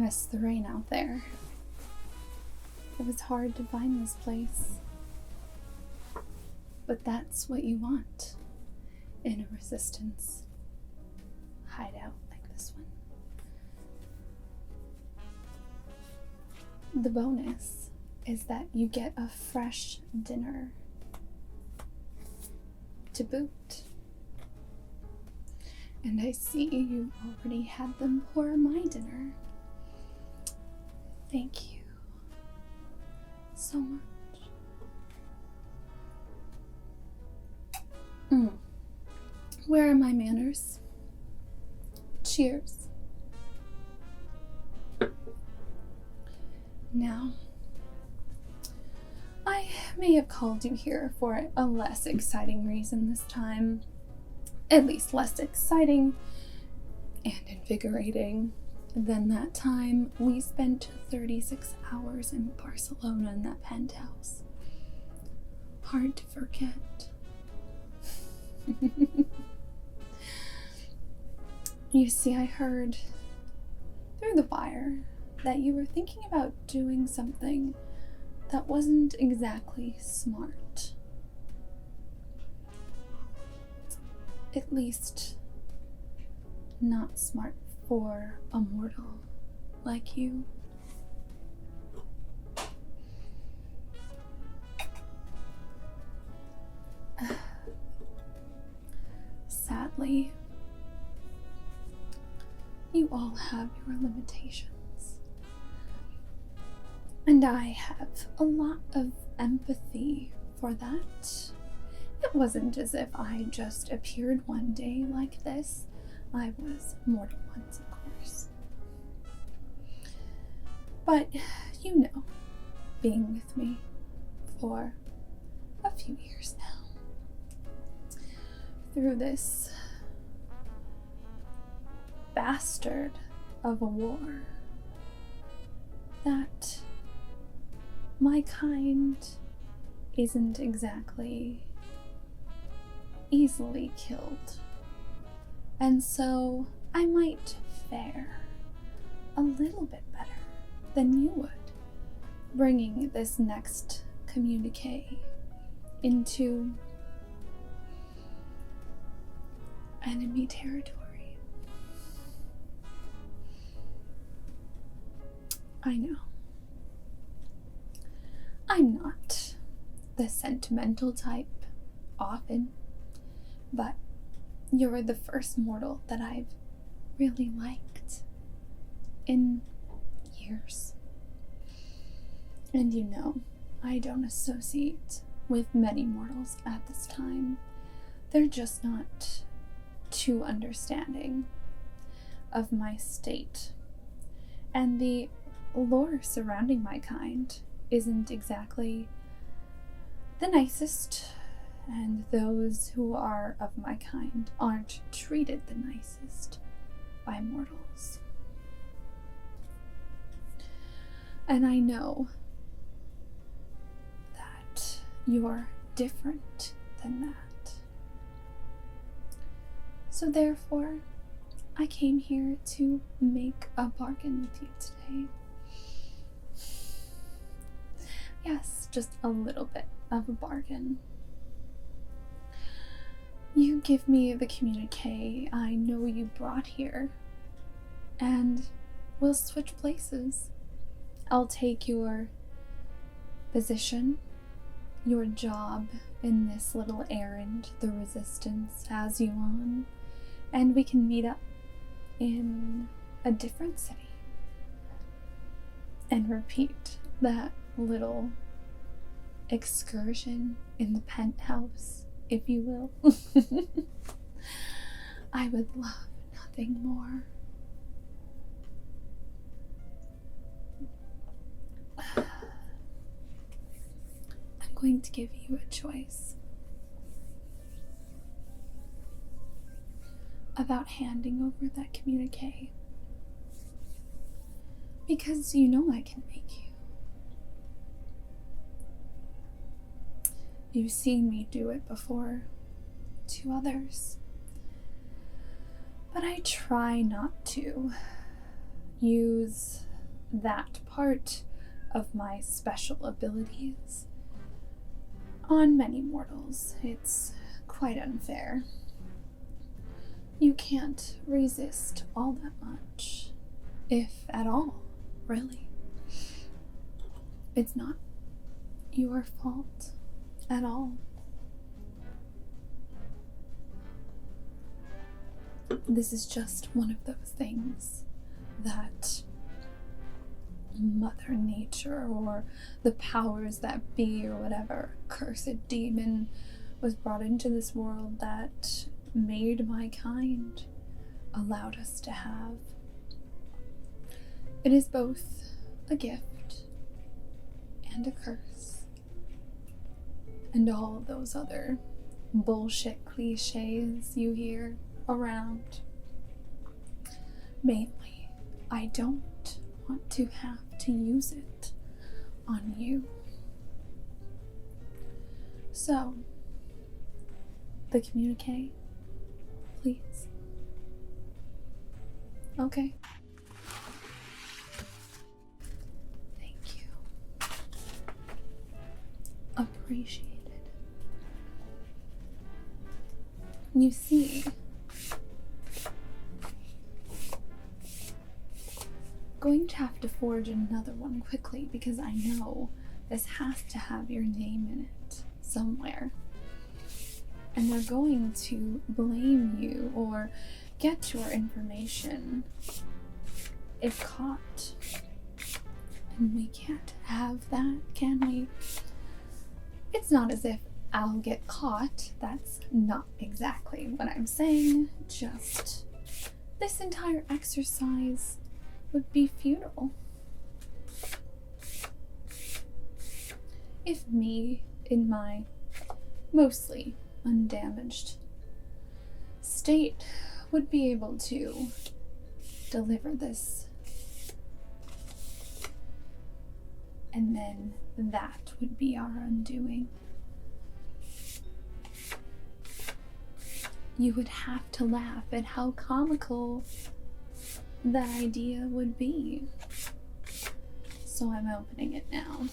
miss the rain out there. It was hard to find this place. But that's what you want in a resistance hideout like this one. The bonus is that you get a fresh dinner to boot. And I see you already had them pour my dinner. Thank you so much. Where are my manners? Cheers. Now, I may have called you here for a less exciting reason this time. At least less exciting and invigorating than that time we spent 36 hours in Barcelona in that penthouse. Hard to forget. You see, I heard through the wire that you were thinking about doing something that wasn't exactly smart. At least, not smart for a mortal like you. Sadly, you all have your limitations. And I have a lot of empathy for that. It wasn't as if I just appeared one day like this. I was mortal once, of course. But, you know, being with me for a few years now. Through this bastard of a war, that my kind isn't exactly easily killed. And so I might fare a little bit better than you would, bringing this next communique into enemy territory. I know. I'm not the sentimental type often, but you're the first mortal that I've really liked in years. And you know, I don't associate with many mortals at this time. They're just not too understanding of my state. And the lore surrounding my kind isn't exactly the nicest, and those who are of my kind aren't treated the nicest by mortals. And I know that you're different than that. So therefore, I came here to make a bargain with you today. Yes, just a little bit of a bargain. You give me the communique I know you brought here, and we'll switch places. I'll take your position, your job in this little errand the Resistance has you on, and we can meet up in a different city and repeat that little excursion in the penthouse, if you will. I would love nothing more. I'm going to give you a choice about handing over that communique, because you know I can make you. You've seen me do it before to others, but I try not to use that part of my special abilities on many mortals. It's quite unfair. You can't resist all that much, if at all, really. It's not your fault at all. This is just one of those things that Mother Nature or the powers that be or whatever cursed demon was brought into this world that made my kind allowed us to have. It is both a gift and a curse, and all those other bullshit cliches you hear around. Mainly, I don't want to have to use it on you. So, the communique, please. Okay. Thank you. Appreciated. You see, going to have to forge another one quickly because I know this has to have your name in it somewhere. And they're going to blame you or get your information if caught. And we can't have that, can we? It's not as if I'll get caught. That's not exactly what I'm saying. Just this entire exercise would be futile. If me, in my mostly undamaged state, would be able to deliver this, and then that would be our undoing. You would have to laugh at how comical that idea would be. So I'm opening it now.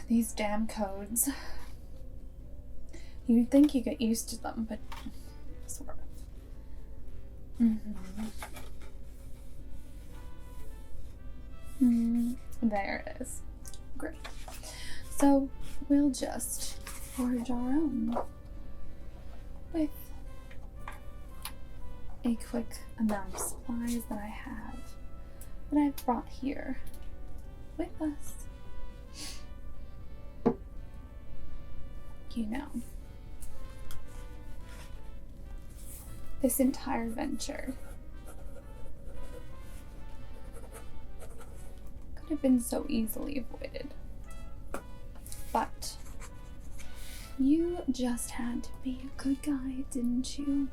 These damn codes. You'd think you get used to them, but sort of. There it is. Great. So we'll just forge our own with a quick amount of supplies that I have, that I've brought here with us. You know, this entire venture could have been so easily avoided. But you just had to be a good guy, didn't you?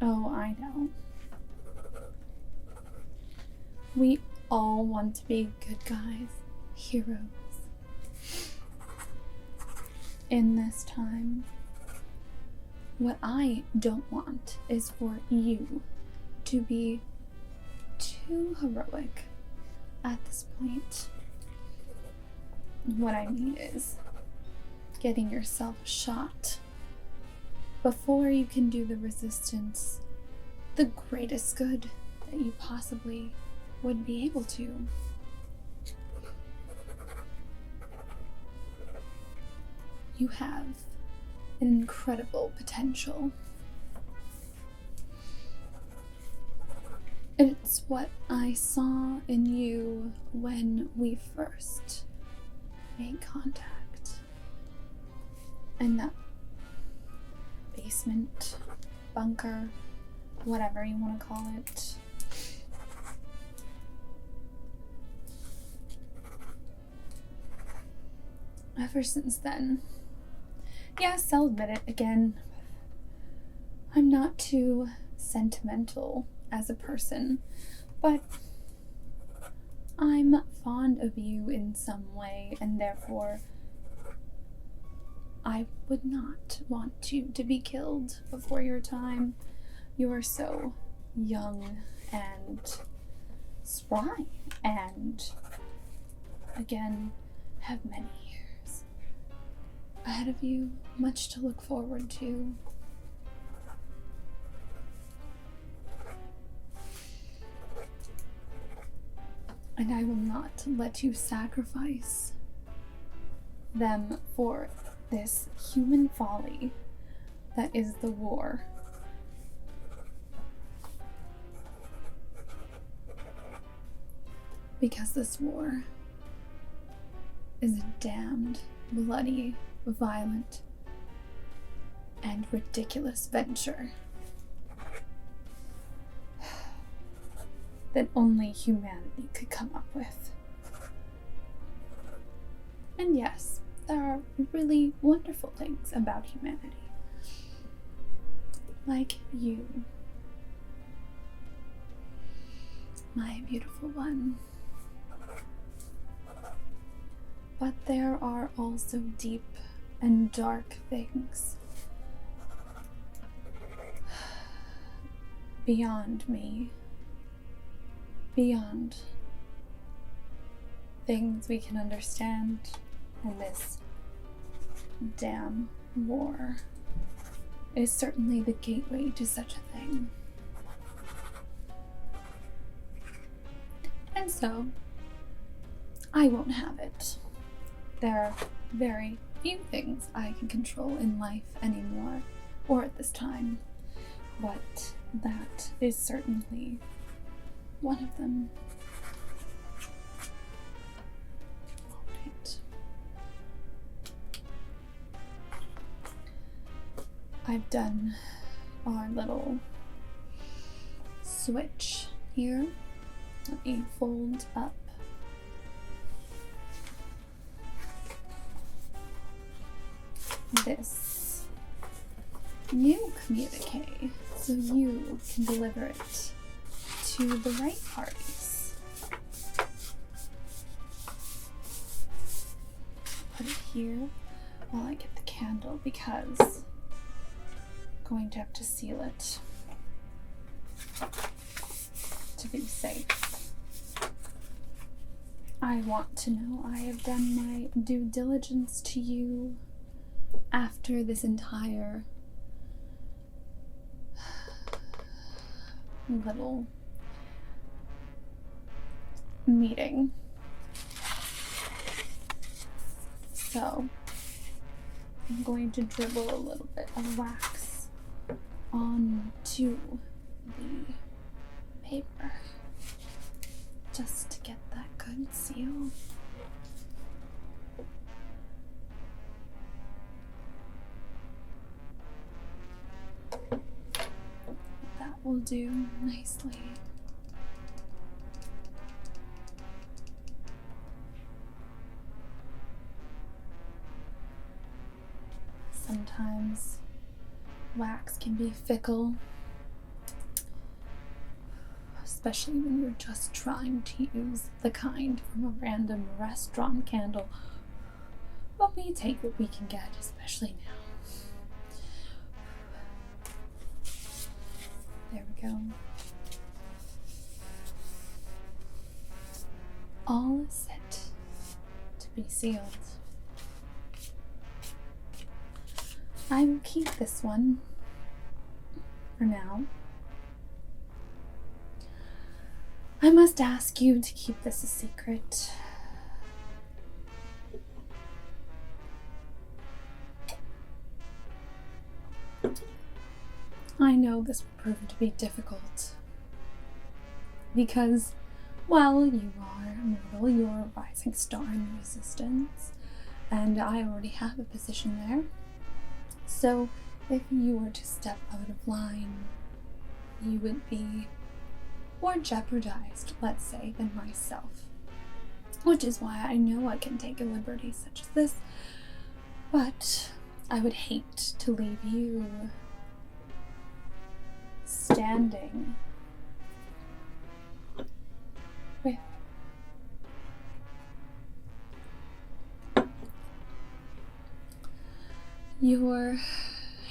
Oh, I know. We all want to be good guys, heroes. In this time, what I don't want is for you to be too heroic at this point. What I mean is getting yourself shot before you can do the resistance the greatest good that you possibly would be able to. You have an incredible potential. It's what I saw in you when we first made contact. In that basement, bunker, whatever you want to call it. Ever since then, yes, I'll admit it again, I'm not too sentimental as a person, but I'm fond of you in some way, and therefore I would not want you to be killed before your time. You are so young and spry, and again, have many years ahead of you, much to look forward to. And I will not let you sacrifice them for this human folly that is the war. Because this war is a damned, bloody, violent, and ridiculous venture that only humanity could come up with. And yes, there are really wonderful things about humanity. Like you, my beautiful one. But there are also deep and dark things beyond me, beyond things we can understand, and this damn war is certainly the gateway to such a thing. And so, I won't have it. There are very few things I can control in life anymore, or at this time, but that is certainly one of them. Alright. I've done our little switch here. Let me fold up this new communique so you can deliver it to the right parties. Put it here while I get the candle because I'm going to have to seal it to be safe. I want to know I have done my due diligence to you after this entire little meeting. So I'm going to dribble a little bit of wax onto the paper just to get that good seal. That will do nicely. Sometimes wax can be fickle, especially when you're just trying to use the kind from a random restaurant candle. But we take what we can get, especially now. There we go. All is set to be sealed. I will keep this one for now. I must ask you to keep this a secret. I know this will prove to be difficult because, well, you are immortal, you're a rising star in the Resistance, and I already have a position there. So, if you were to step out of line, you would be more jeopardized, let's say, than myself. Which is why I know I can take a liberty such as this, but I would hate to leave you standing with your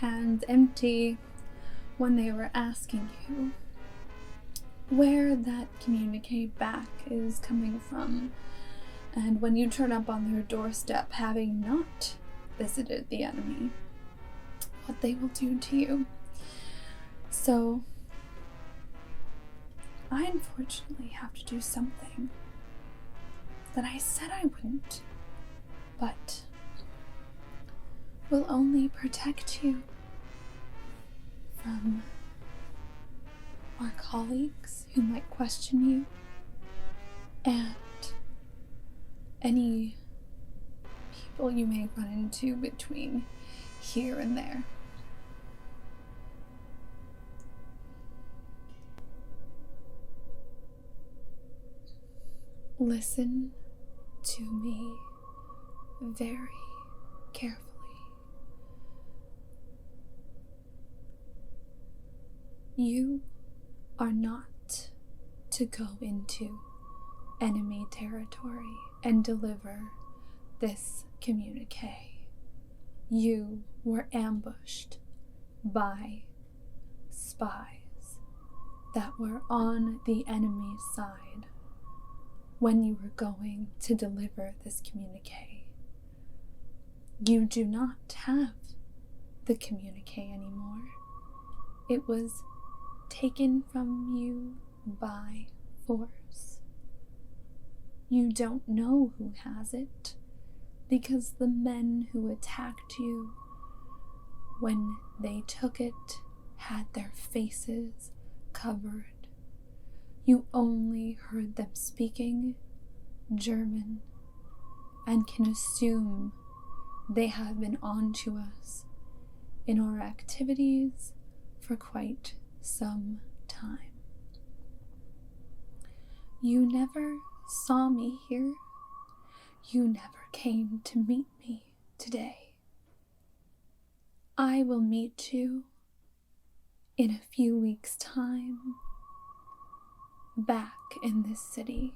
hands empty when they were asking you where that communique back is coming from, and when you turn up on their doorstep having not visited the enemy, what they will do to you. So I unfortunately have to do something that I said I wouldn't, but will only protect you from our colleagues who might question you and any people you may run into between here and there. Listen to me very carefully. You are not to go into enemy territory and deliver this communique. You were ambushed by spies that were on the enemy's side when you were going to deliver this communique. You do not have the communique anymore. It was taken from you by force. You don't know who has it, because the men who attacked you when they took it had their faces covered. You only heard them speaking German and can assume they have been on to us in our activities for quite some time. You never saw me here. You never came to meet me today. I will meet you in a few weeks' time back in this city,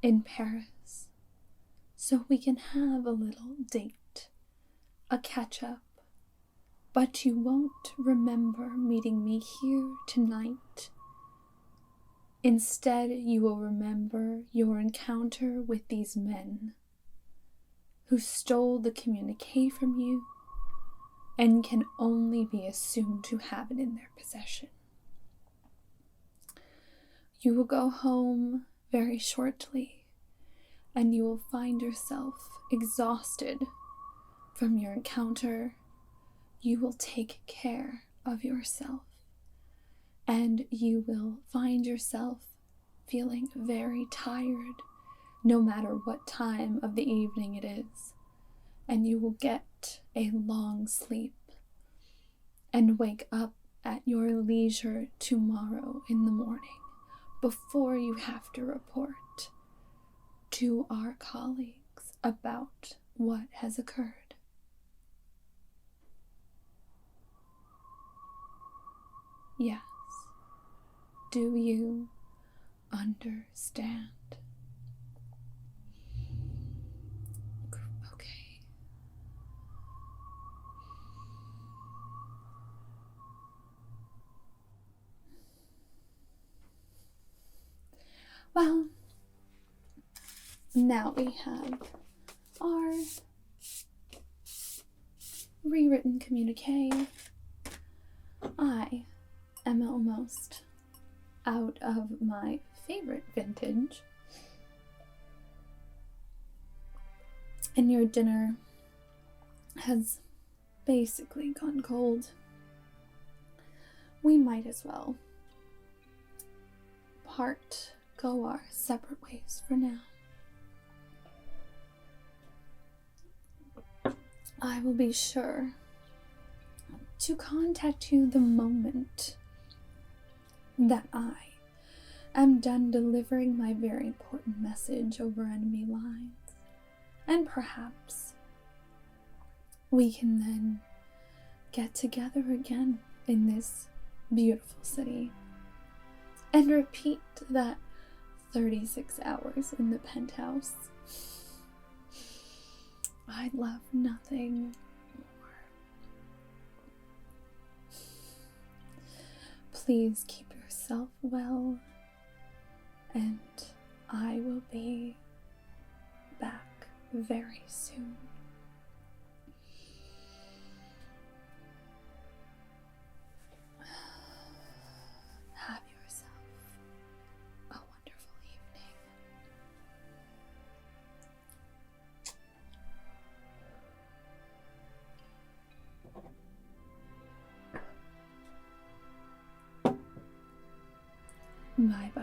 in Paris, so we can have a little date, a catch-up. But you won't remember meeting me here tonight. Instead, you will remember your encounter with these men who stole the communique from you and can only be assumed to have it in their possession. You will go home very shortly, and you will find yourself exhausted from your encounter. You will take care of yourself, and you will find yourself feeling very tired no matter what time of the evening it is, and you will get a long sleep and wake up at your leisure tomorrow in the morning before you have to report to our colleagues about what has occurred. Yes. Do you understand? Okay. Well, now we have our rewritten communique. I am almost out of my favorite vintage, and your dinner has basically gone cold. We might as well go our separate ways for now. I will be sure to contact you the moment that I am done delivering my very important message over enemy lines, and perhaps we can then get together again in this beautiful city and repeat that 36 hours in the penthouse. I'd love nothing more. Please keep yourself well, and I will be back very soon. Have yourself a wonderful evening. Bye-bye.